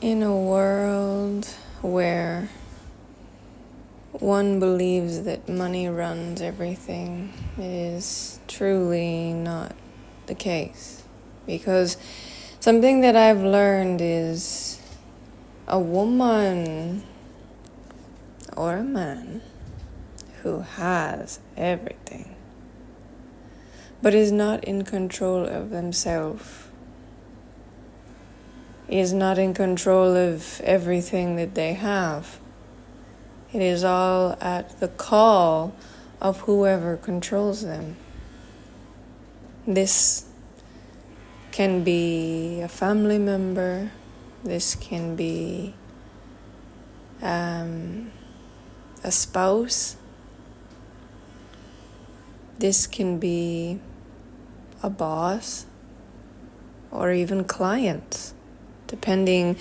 In a world where one believes that money runs everything, it is truly not the case. Because something that I've learned is a woman or a man who has everything but is not in control of themselves, is not in control of everything that they have. It is all at the call of whoever controls them. This can be a family member. This can be a spouse. This can be a boss or even clients, depending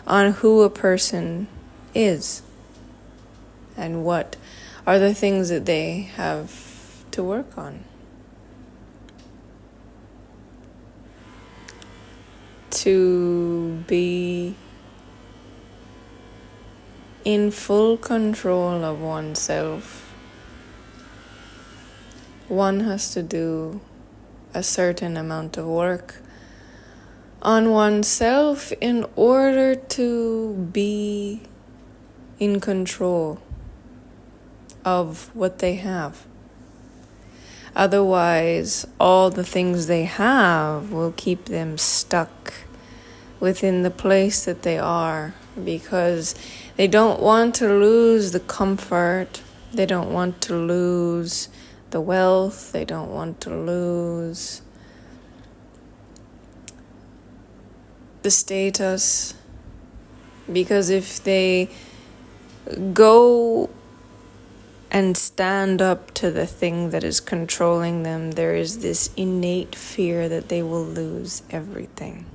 on who a person is and what are the things that they have to work on. To be in full control of oneself, one has to do a certain amount of work on oneself in order to be in control of what they have. Otherwise, all the things they have will keep them stuck within the place that they are, because they don't want to lose the comfort, they don't want to lose the wealth, they don't want to lose the status, because if they go and stand up to the thing that is controlling them, there is this innate fear that they will lose everything.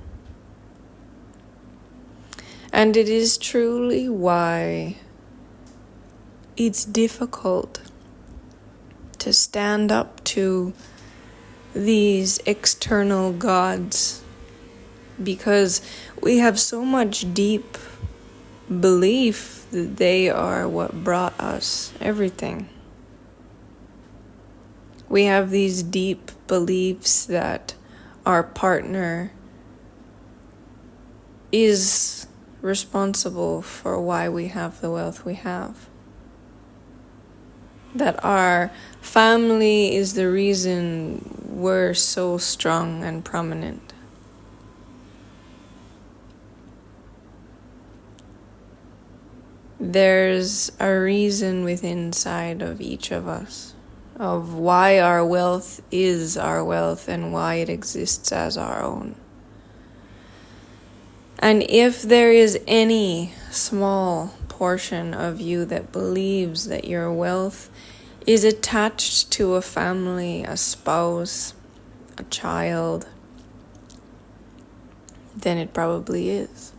And it is truly why it's difficult to stand up to these external gods, because we have so much deep belief that they are what brought us everything. We have these deep beliefs that our partner is responsible for why we have the wealth we have, that our family is the reason we're so strong and prominent. There's a reason within inside of each of us of why our wealth is our wealth and why it exists as our own. And if there is any small portion of you that believes that your wealth is attached to a family, a spouse, a child, then it probably is.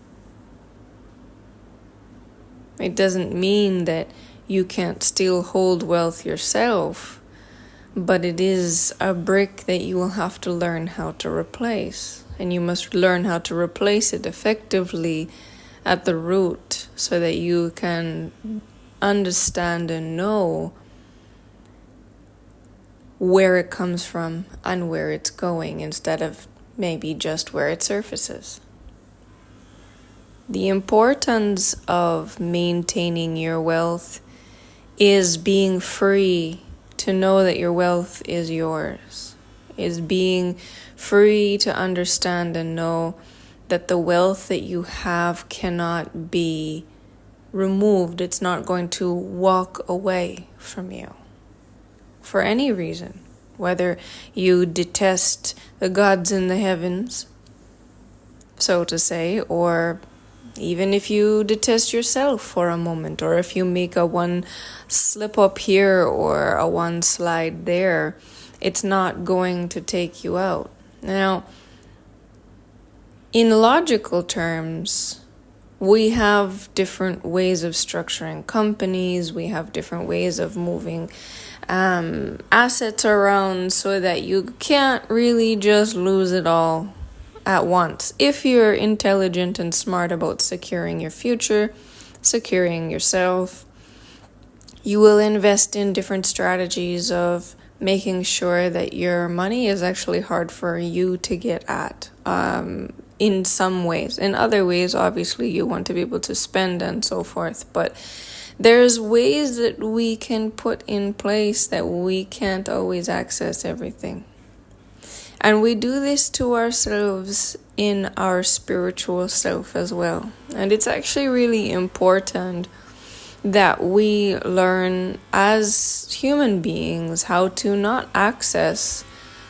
It doesn't mean that you can't still hold wealth yourself, but it is a brick that you will have to learn how to replace. And you must learn how to replace it effectively at the root so that you can understand and know where it comes from and where it's going, instead of maybe just where it surfaces. The importance of maintaining your wealth is being free to know that your wealth is yours, is being free to understand and know that the wealth that you have cannot be removed. It's not going to walk away from you for any reason, whether you detest the gods in the heavens, so to say, or even if you detest yourself for a moment, or if you make a one slip up here or a one slide there, it's not going to take you out. Now, in logical terms, we have different ways of structuring companies, we have different ways of moving assets around so that you can't really just lose it all at once. If you're intelligent and smart about securing your future, securing yourself, you will invest in different strategies of making sure that your money is actually hard for you to get at. In some ways. In other ways, obviously, you want to be able to spend and so forth. But there's ways that we can put in place that we can't always access everything. And we do this to ourselves in our spiritual self as well. And it's actually really important that we learn as human beings how to not access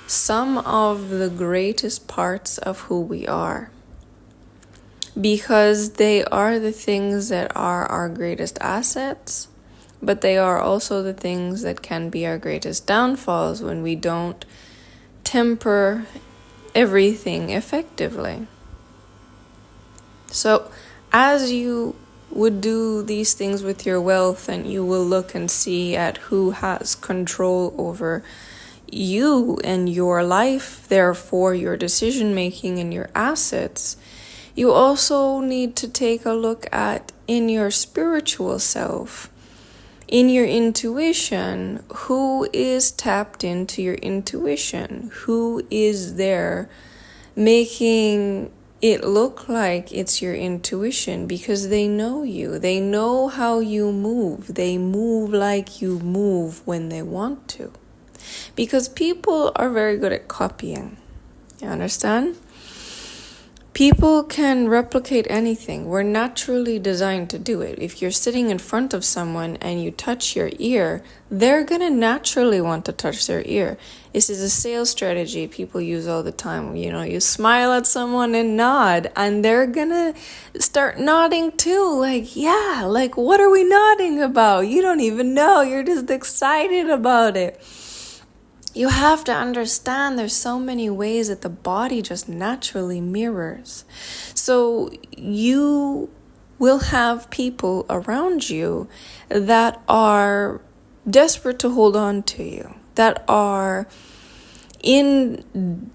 some of the greatest parts of who we are, because they are the things that are our greatest assets, but they are also the things that can be our greatest downfalls when we don't temper everything effectively. So as you would do these things with your wealth, and you will look and see at who has control over you and your life, therefore your decision making and your assets, you also need to take a look at, in your spiritual self, in your intuition, who is tapped into your intuition, who is there making it look like it's your intuition, because they know you, they know how you move, they move like you move when they want to. Because people are very good at copying. You understand? People can replicate anything. We're naturally designed to do it. If you're sitting in front of someone and you touch your ear, they're going to naturally want to touch their ear. This is a sales strategy people use all the time. You know, you smile at someone and nod, and they're going to start nodding too. Like, yeah, like, what are we nodding about? You don't even know. You're just excited about it. You have to understand there's so many ways that the body just naturally mirrors. So you will have people around you that are desperate to hold on to you, that are in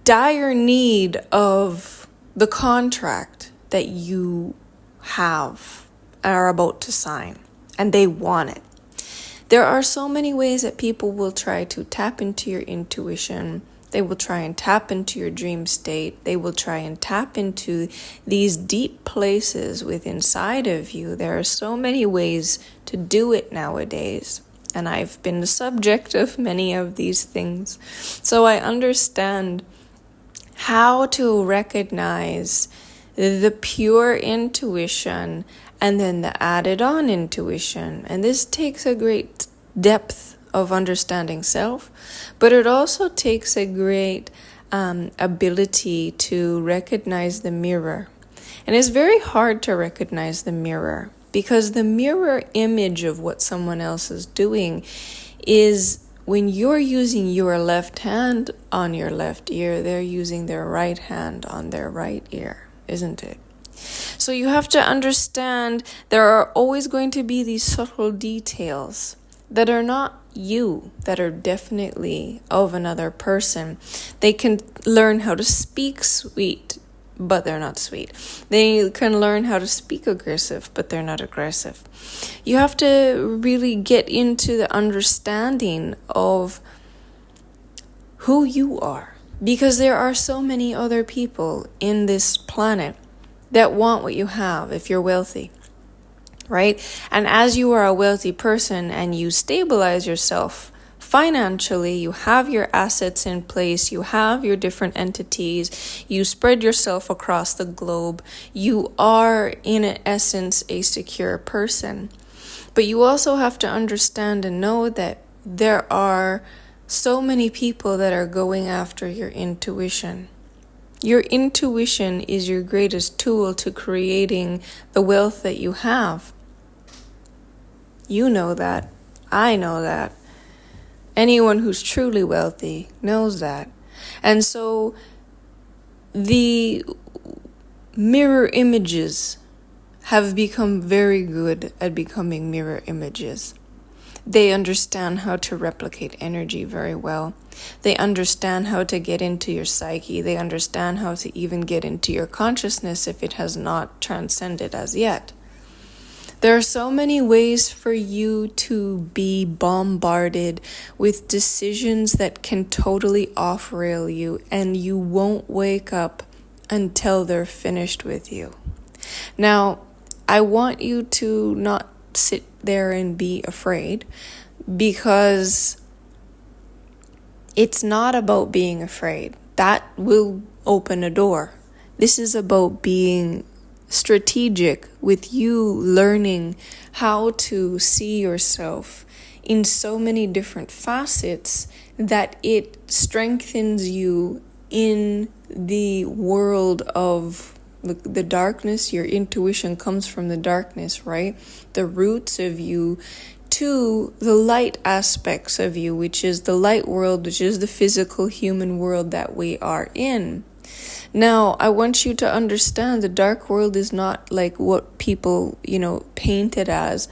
dire need of the contract that you have and are about to sign, and they want it. There are so many ways that people will try to tap into your intuition. They will try and tap into your dream state. They will try and tap into these deep places within inside of you. There are so many ways to do it nowadays. And I've been the subject of many of these things. So I understand how to recognize the pure intuition and then the added on intuition. And this takes a great depth of understanding self, but it also takes a great ability to recognize the mirror. And it's very hard to recognize the mirror, because the mirror image of what someone else is doing is when you're using your left hand on your left ear, they're using their right hand on their right ear, isn't it? So you have to understand there are always going to be these subtle details that are not you, that are definitely of another person. They can learn how to speak sweet, but they're not sweet. They can learn how to speak aggressive, but they're not aggressive. You have to really get into the understanding of who you are, because there are so many other people in this planet that want what you have if you're wealthy, right? And as you are a wealthy person and you stabilize yourself financially, you have your assets in place, you have your different entities, you spread yourself across the globe, you are in essence a secure person. But you also have to understand and know that there are so many people that are going after your intuition. Your intuition is your greatest tool to creating the wealth that you have. You know that. I know that. Anyone who's truly wealthy knows that. And so the mirror images have become very good at becoming mirror images. They understand how to replicate energy very well. They understand how to get into your psyche. They understand how to even get into your consciousness if it has not transcended as yet. There are so many ways for you to be bombarded with decisions that can totally off-rail you, and you won't wake up until they're finished with you. Now, I want you to not sit there and be afraid, because it's not about being afraid. That will open a door. This is about being strategic, with you learning how to see yourself in so many different facets that it strengthens you in the world of the darkness. Your intuition comes from the darkness, right? The roots of you to the light aspects of you, which is the light world, which is the physical human world that we are in. Now, I want you to understand the dark world is not like what people, paint it as.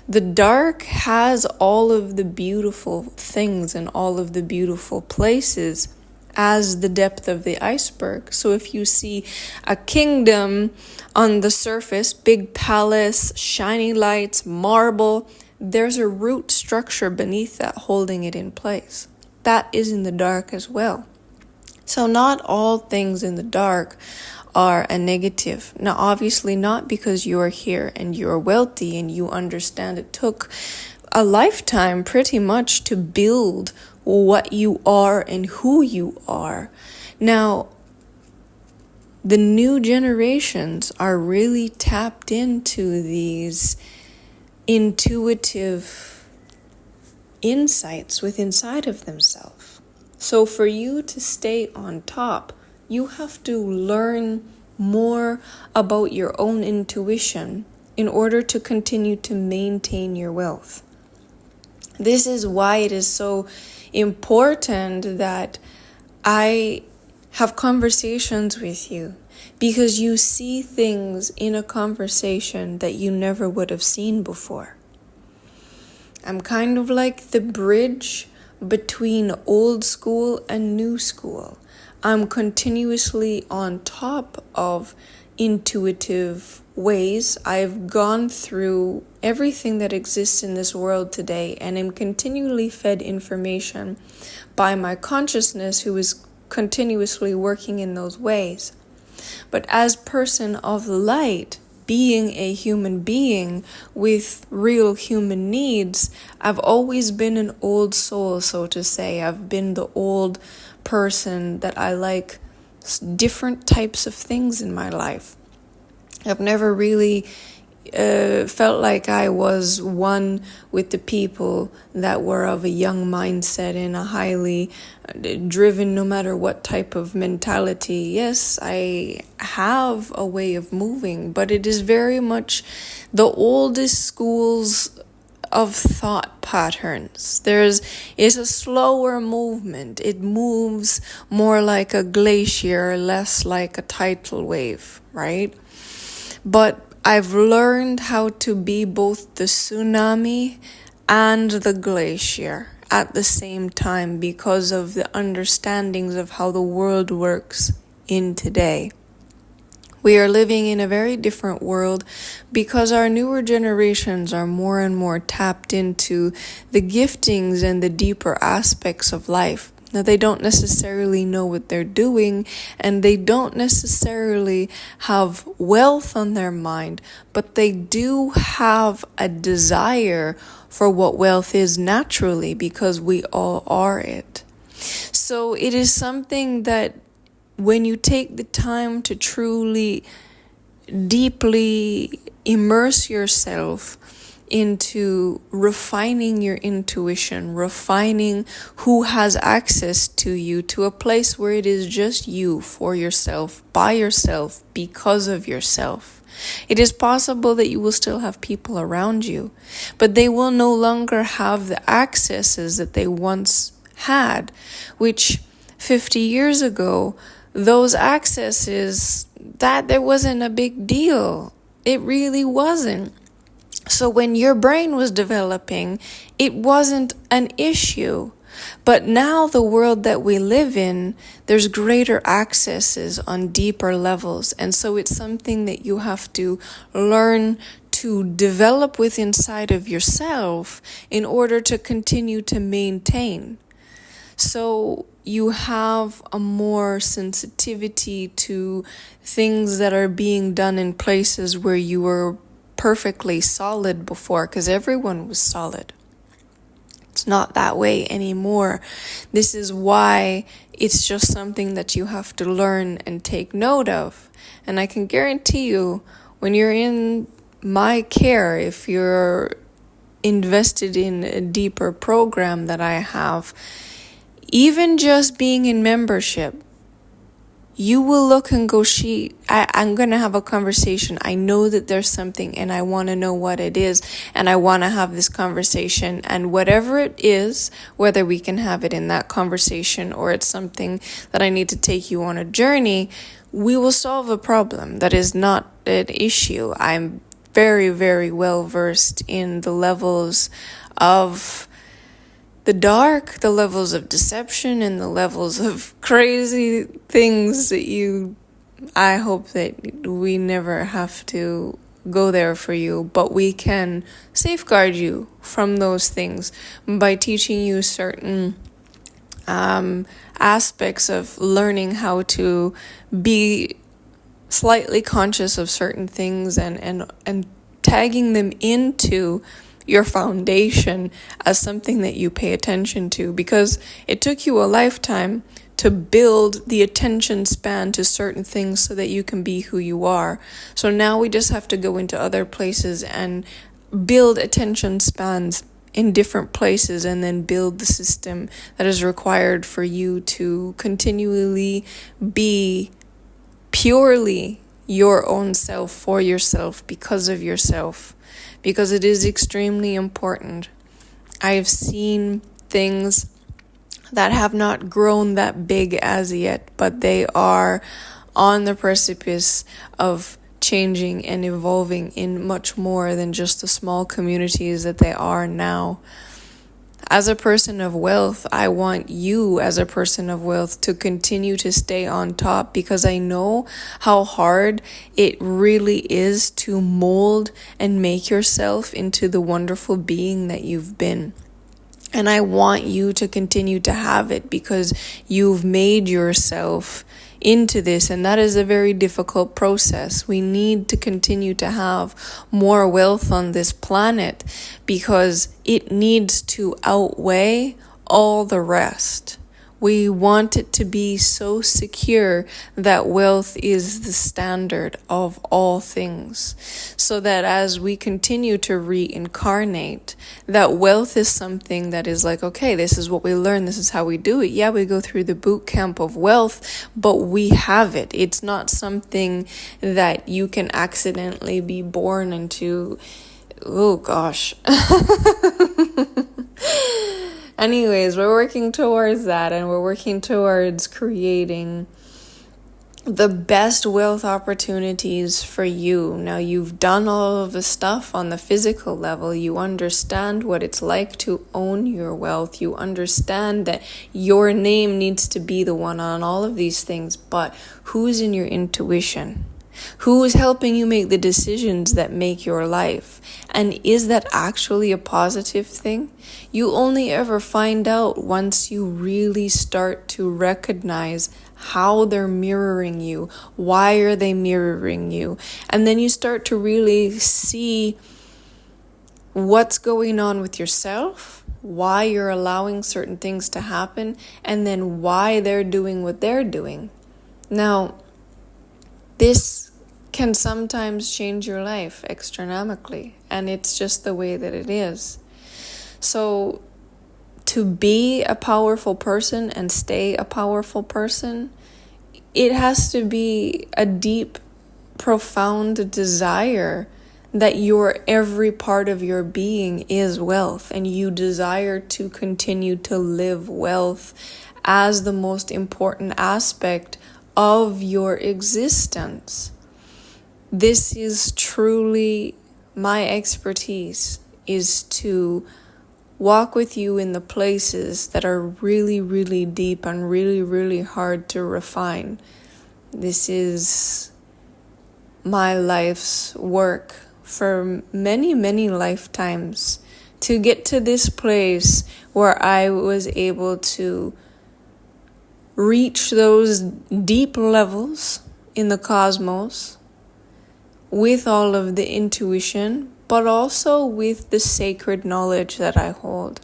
The dark has all of the beautiful things and all of the beautiful places as the depth of the iceberg. So if you see a kingdom on the surface, big palace, shiny lights, marble, there's a root structure beneath that holding it in place. That is in the dark as well. So not all things in the dark are a negative. Now, obviously not because you're here and you're wealthy and you understand it took a lifetime pretty much to build what you are and who you are. Now, the new generations are really tapped into these intuitive insights inside of themselves. So for you to stay on top, you have to learn more about your own intuition in order to continue to maintain your wealth. This is why it is so important that I have conversations with you, because you see things in a conversation that you never would have seen before. I'm kind of like the bridge between old school and new school. I'm continuously on top of intuitive ways. I've gone through everything that exists in this world today, and am continually fed information by my consciousness, who is continuously working in those ways. But as person of light, being a human being with real human needs, I've always been an old soul, so to say. I've been the old person that I like different types of things in my life. I've never really felt like I was one with the people that were of a young mindset and a highly driven, no matter what type of mentality. Yes, I have a way of moving, but it is very much the oldest schools of thought patterns. Is a slower movement. It moves more like a glacier, less like a tidal wave, right? But I've learned how to be both the tsunami and the glacier at the same time, because of the understandings of how the world works in today. We are living in a very different world because our newer generations are more and more tapped into the giftings and the deeper aspects of life. Now, they don't necessarily know what they're doing, and they don't necessarily have wealth on their mind, but they do have a desire for what wealth is naturally, because we all are it. So it is something that when you take the time to truly, deeply immerse yourself into refining your intuition, refining who has access to you, to a place where it is just you, for yourself, by yourself, because of yourself. It is possible that you will still have people around you, but they will no longer have the accesses that they once had, which 50 years ago, those accesses, that there wasn't a big deal. It really wasn't. So when your brain was developing, it wasn't an issue. But now the world that we live in, there's greater accesses on deeper levels. And so it's something that you have to learn to develop with inside of yourself in order to continue to maintain. So you have a more sensitivity to things that are being done in places where you were perfectly solid before, because everyone was solid. It's not that way anymore. This is why it's just something that you have to learn and take note of. And I can guarantee you, when you're in my care, if you're invested in a deeper program that I have, even just being in membership, you will look and go, I'm going to have a conversation. I know that there's something and I want to know what it is. And I want to have this conversation. And whatever it is, whether we can have it in that conversation or it's something that I need to take you on a journey, we will solve a problem. That is not an issue. I'm very, very well versed in the levels of the dark, the levels of deception, and the levels of crazy things that I hope that we never have to go there for you, but we can safeguard you from those things by teaching you certain aspects of learning how to be slightly conscious of certain things and tagging them into your foundation as something that you pay attention to, because it took you a lifetime to build the attention span to certain things so that you can be who you are. So now we just have to go into other places and build attention spans in different places and then build the system that is required for you to continually be purely your own self for yourself, because of yourself, because it is extremely important. I have seen things that have not grown that big as yet, but they are on the precipice of changing and evolving in much more than just the small communities that they are now. As a person of wealth, I want you as a person of wealth to continue to stay on top, because I know how hard it really is to mold and make yourself into the wonderful being that you've been. And I want you to continue to have it because you've made yourself into this, and that is a very difficult process. We need to continue to have more wealth on this planet because it needs to outweigh all the rest. We want it to be so secure that wealth is the standard of all things, so that as we continue to reincarnate, that wealth is something that is like, okay, this is what we learn, this is how we do it. Yeah, we go through the boot camp of wealth, but we have it. It's not something that you can accidentally be born into. Oh gosh. Anyways, we're working towards that, and we're working towards creating the best wealth opportunities for you. Now, you've done all of the stuff on the physical level. You understand what it's like to own your wealth. You understand that your name needs to be the one on all of these things. But who's in your intuition? Who is helping you make the decisions that make your life? And is that actually a positive thing? You only ever find out once you really start to recognize how they're mirroring you. Why are they mirroring you? And then you start to really see what's going on with yourself, why you're allowing certain things to happen, and then why they're doing what they're doing. Now, this can sometimes change your life extranomically, and it's just the way that it is. So to be a powerful person and stay a powerful person, it has to be a deep, profound desire that your every part of your being is wealth, and you desire to continue to live wealth as the most important aspect of your existence. This is truly my expertise is to walk with you in the places that are really, really deep and really, really hard to refine. This is my life's work for many, many lifetimes to get to this place where I was able to reach those deep levels in the cosmos with all of the intuition, but also with the sacred knowledge that I hold.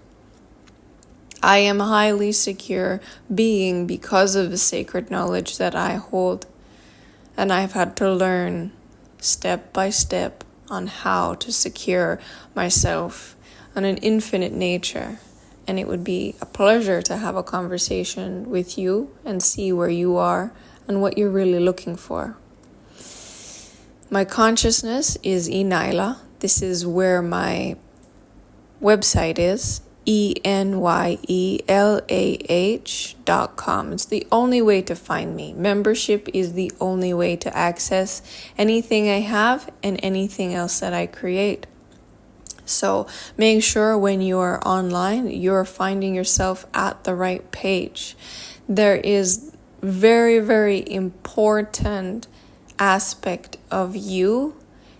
I am a highly secure being because of the sacred knowledge that I hold. And I've had to learn step by step on how to secure myself on an infinite nature. And it would be a pleasure to have a conversation with you and see where you are and what you're really looking for. My consciousness is ENYELAH. This is where my website is, ENYELAH.com. It's the only way to find me. Membership is the only way to access anything I have and anything else that I create. So make sure when you are online, you're finding yourself at the right page. There is very, very important aspect of you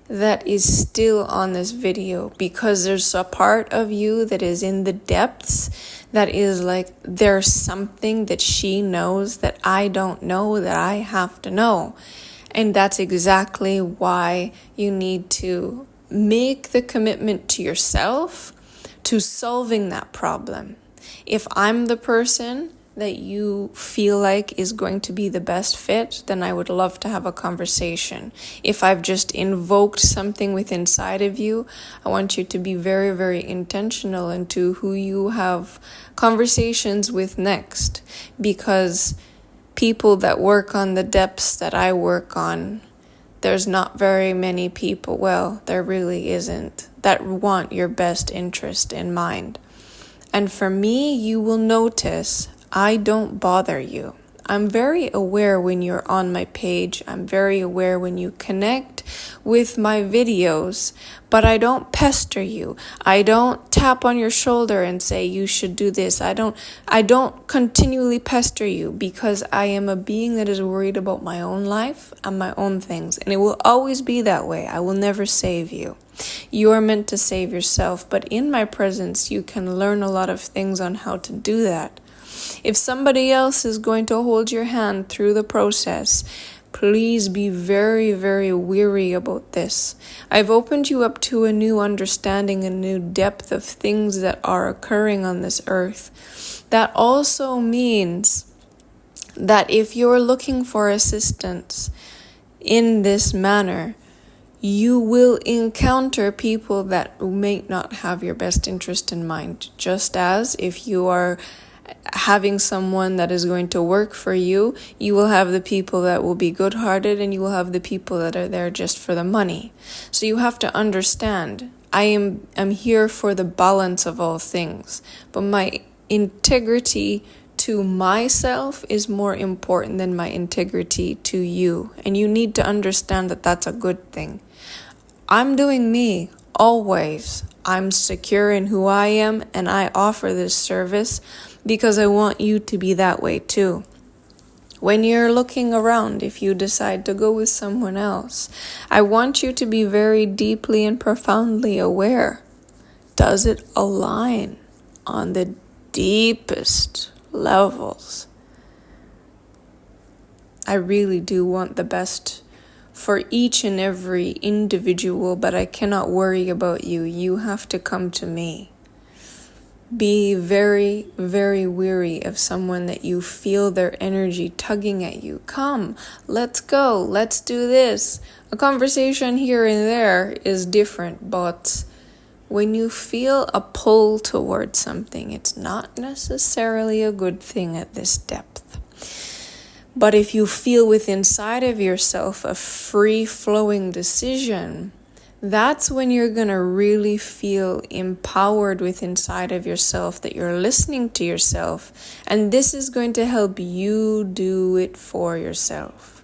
that is still on this video, because there's a part of you that is in the depths that is like, there's something that she knows that I don't know, that I have to know. And that's exactly why you need to make the commitment to yourself to solving that problem. If I'm the person that you feel like is going to be the best fit, then I would love to have a conversation. If I've just invoked something within inside of you, I want you to be very, very intentional into who you have conversations with next, because people that work on the depths that I work on, there's not very many people, well, there really isn't, that want your best interest in mind. And for me, you will notice I don't bother you. I'm very aware when you're on my page. I'm very aware when you connect with my videos, but I don't pester you. I don't tap on your shoulder and say you should do this. I don't continually pester you, because I am a being that is worried about my own life and my own things, and it will always be that way. I will never save you. You are meant to save yourself, but in my presence you can learn a lot of things on how to do that. If somebody else is going to hold your hand through the process, please be very, very wary about this. I've opened you up to a new understanding, a new depth of things that are occurring on this earth. That also means that if you're looking for assistance in this manner, you will encounter people that may not have your best interest in mind. Just as if you are having someone that is going to work for you, you will have the people that will be good-hearted, and you will have the people that are there just for the money. So you have to understand, I'm here for the balance of all things, but my integrity to myself is more important than my integrity to you, and you need to understand that that's a good thing. I'm doing me always. I'm secure in who I am, and I offer this service because I want you to be that way too. When you're looking around, if you decide to go with someone else, I want you to be very deeply and profoundly aware. Does it align on the deepest levels? I really do want the best for each and every individual, but I cannot worry about you. You have to come to me. Be very, very weary of someone that you feel their energy tugging at you. Come, let's go, let's do this. A conversation here and there is different, but when you feel a pull towards something, it's not necessarily a good thing at this depth. But if you feel within inside of yourself a free-flowing decision, that's when you're going to really feel empowered within inside of yourself, that you're listening to yourself. And this is going to help you do it for yourself.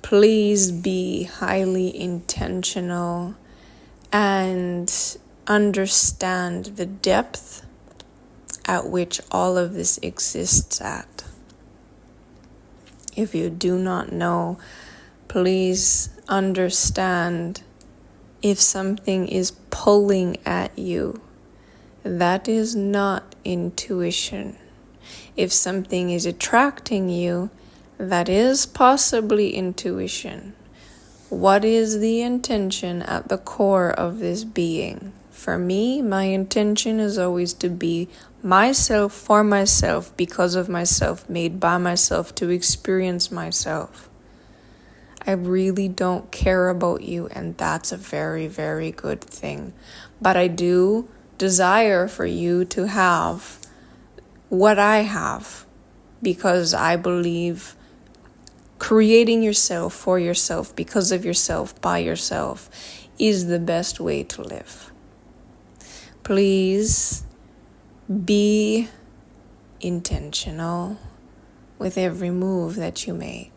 Please be highly intentional and understand the depth at which all of this exists at. If you do not know, please understand, if something is pulling at you, that is not intuition. If something is attracting you, that is possibly intuition. What is the intention at the core of this being? For me, my intention is always to be myself, for myself, because of myself, made by myself, to experience myself. I really don't care about you, and that's a very, very good thing. But I do desire for you to have what I have, because I believe creating yourself for yourself, because of yourself, by yourself, is the best way to live. Please be intentional with every move that you make.